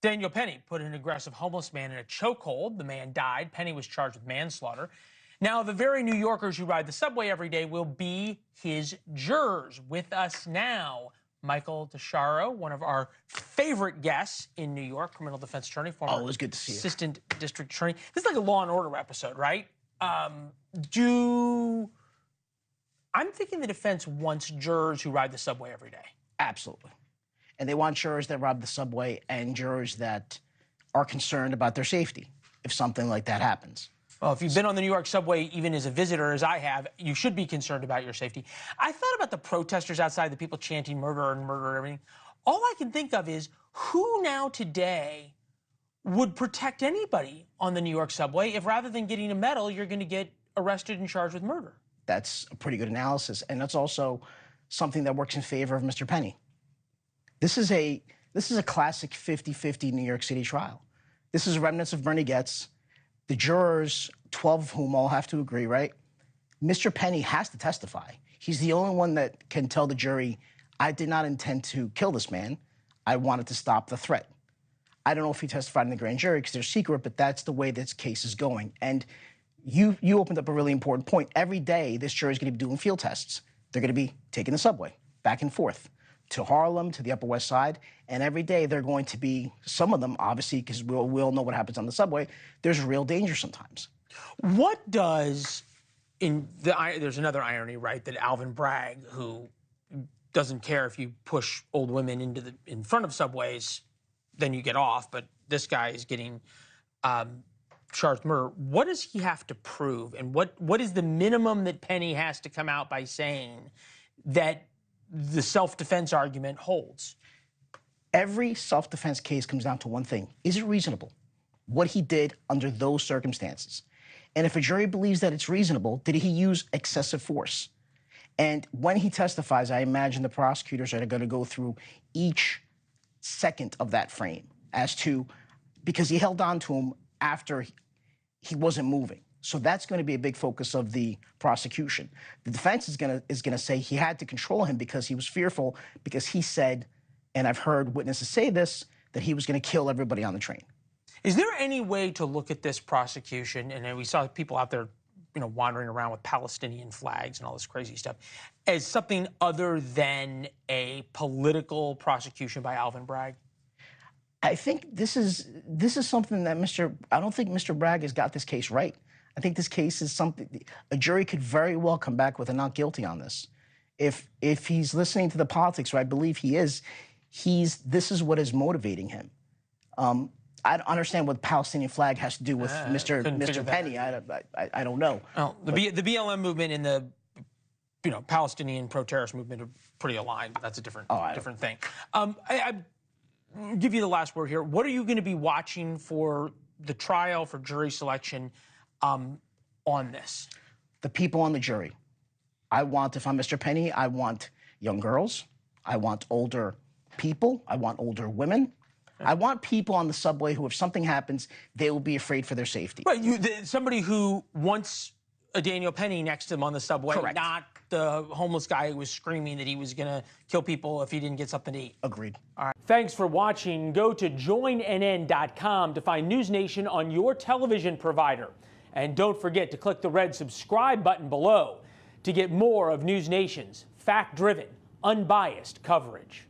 Daniel Penny put an aggressive homeless man in a chokehold. The man died. Penny was charged with manslaughter. Now, the very New Yorkers who ride the subway every day will be his jurors. With us now, Michael Discioarro, one of our favorite guests in New York, criminal defense attorney, former always good to see you. Assistant district attorney. This is like a Law and Order episode, right? I'm thinking the defense wants jurors who ride the subway every day. Absolutely. And they want jurors that rob the subway and jurors that are concerned about their safety if something like that happens. Well, if you've been on the New York subway, even as a visitor, as I have, you should be concerned about your safety. I thought about the protesters outside, the people chanting murder and murder and everything. All I can think of is who now today would protect anybody on the New York subway if rather than getting a medal, you're going to get arrested and charged with murder? That's a pretty good analysis. And that's also something that works in favor of Mr. Penny. This is a classic 50-50 New York City trial. This is remnants of Bernie Goetz. The jurors, 12 of whom all have to agree, right? Mr. Penny has to testify. He's the only one that can tell the jury, I did not intend to kill this man. I wanted to stop the threat. I don't know if he testified in the grand jury because they're secret, but that's the way this case is going. And you opened up a really important point. Every day, this jury is going to be doing field tests. They're going to be taking the subway back and forth to Harlem, to the Upper West Side, and every day they're going to be, some of them, obviously, because we all know what happens on the subway, there's real danger sometimes. What does, there's another irony, right, that Alvin Bragg, who doesn't care if you push old women in front of subways, then you get off, but this guy is getting charged murder. What does he have to prove, and what is the minimum that Penny has to come out by saying that the self-defense argument holds? Every self-defense case comes down to one thing. Is it reasonable? What he did under those circumstances. And if a jury believes that it's reasonable, did he use excessive force? And when he testifies, I imagine the prosecutors are going to go through each second of that frame as to, because he held on to him after he wasn't moving. So that's going to be a big focus of the prosecution. The defense is going to say he had to control him because he was fearful, because he said, and I've heard witnesses say this, that he was going to kill everybody on the train. Is there any way to look at this prosecution, and we saw people out there, wandering around with Palestinian flags and all this crazy stuff, as something other than a political prosecution by Alvin Bragg? I think this is something that I don't think Mr. Bragg has got this case right. I think this case is something a jury could very well come back with a not guilty on this. If he's listening to the politics, or I believe he is, this is what is motivating him. I don't understand what the Palestinian flag has to do with Mr. Penny. I don't know. Oh, the BLM movement and the Palestinian pro-terrorist movement are pretty aligned. But that's a different thing. I give you the last word here. What are you going to be watching for the trial, for jury selection on this? The people on the jury. If I'm Mr. Penny, I want young girls. I want older people. I want older women. I want people on the subway who, if something happens, they will be afraid for their safety. Right, somebody who wants a Daniel Penny next to him on the subway, correct, not the homeless guy who was screaming that he was going to kill people if he didn't get something to eat. Agreed. All right. Thanks for watching. Go to joinnn.com to find NewsNation on your television provider. And don't forget to click the red subscribe button below to get more of NewsNation's fact-driven, unbiased coverage.